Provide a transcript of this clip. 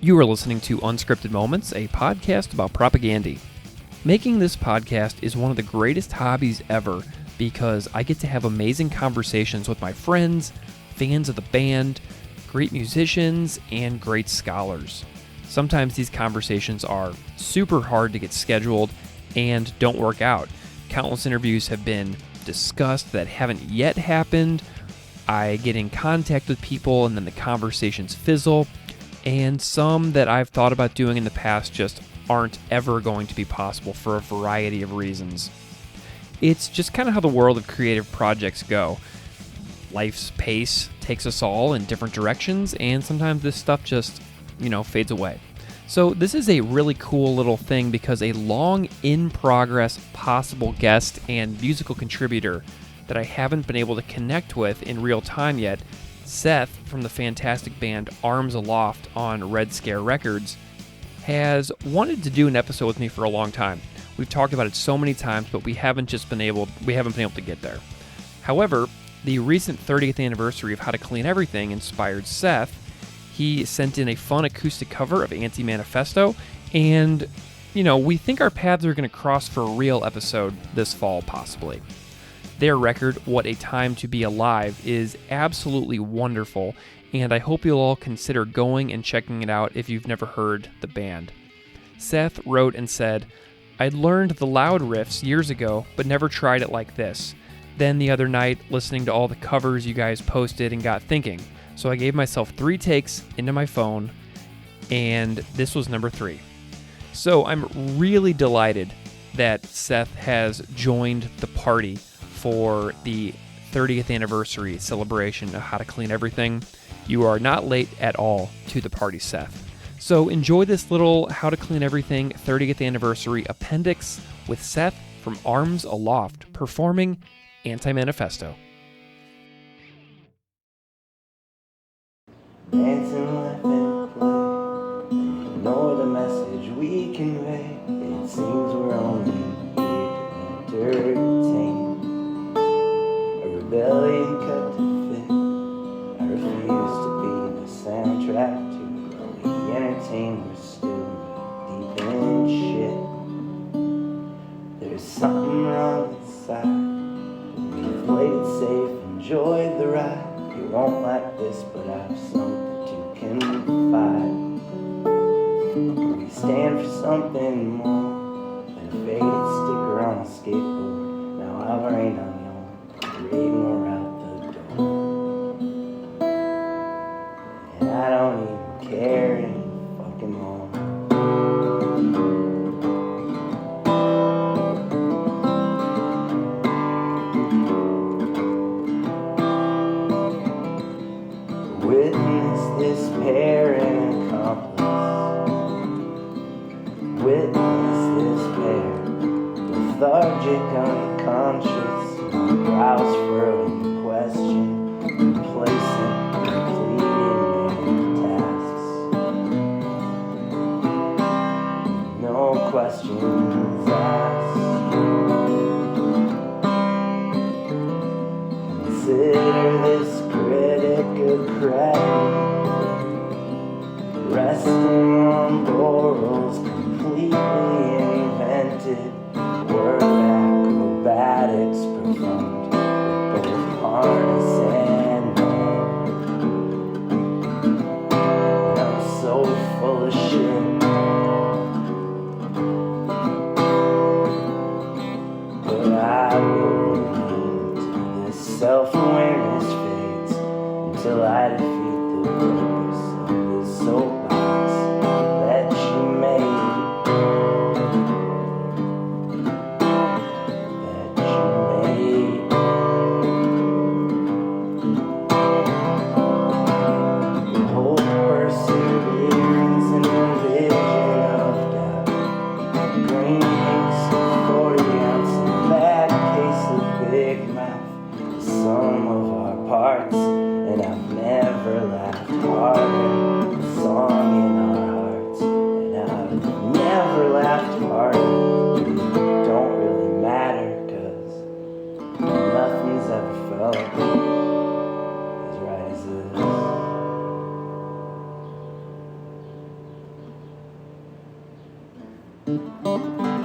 You are listening to Unscripted Moments, a podcast about propaganda. Making this podcast is one of the greatest hobbies ever because I get to have amazing conversations with my friends, fans of the band, great musicians, and great scholars. Sometimes these conversations are super hard to get scheduled and don't work out. Countless interviews have been discussed that haven't yet happened. I get in contact with people and then the conversations fizzle. And some that I've thought about doing in the past just aren't ever going to be possible for a variety of reasons. It's just kind of how the world of creative projects go. Life's pace takes us all in different directions, and sometimes this stuff just, fades away. So this is a really cool little thing because a long in-progress possible guest and musical contributor that I haven't been able to connect with in real time yet, Seth from the fantastic band Arms Aloft on Red Scare Records, has wanted to do an episode with me for a long time. We've talked about it so many times, but we haven't been able to get there. However, the recent 30th anniversary of How to Clean Everything inspired Seth. He sent in a fun acoustic cover of Anti-Manifesto, and, we think our paths are going to cross for a real episode this fall, possibly. Their record, What a Time to Be Alive, is absolutely wonderful, and I hope you'll all consider going and checking it out if you've never heard the band. Seth wrote and said, "I'd learned the loud riffs years ago, but never tried it like this. Then the other night, listening to all the covers you guys posted and got thinking. So I gave myself 3 takes into my phone, and this was number 3. So I'm really delighted that Seth has joined the party for the 30th anniversary celebration of How to Clean Everything. You are not late at all to the party, Seth. So enjoy this little How to Clean Everything 30th anniversary appendix with Seth from Arms Aloft performing Anti-Manifesto. Dancing, laugh, and play, and ignore the message we convey. It seems we're only here to entertain. Rebellion cut to fit. I refuse to be the soundtrack to while we entertain. We're still deep in shit. There's something wrong inside. We've played it safe, enjoyed the ride. You won't like this, but I've something to confide. We stand for something more than a faded sticker on a skateboard. Now I've rained on reading her out the door, and I don't even care any fucking more. Witness this pair and accomplice. Witness this pair, lethargic, unconscious. Browse for a question, complacent, completing their tasks. No questions asked. Consider this critic a credit, resting on laurels, completely invented. Word acrobatics performed with both harness and man. And I'm so full of shit, but I will remain till this self-awareness fades, until I defeat the purpose of this soapbox that you made. Sum of our parts, and I've never laughed harder. The song Bye.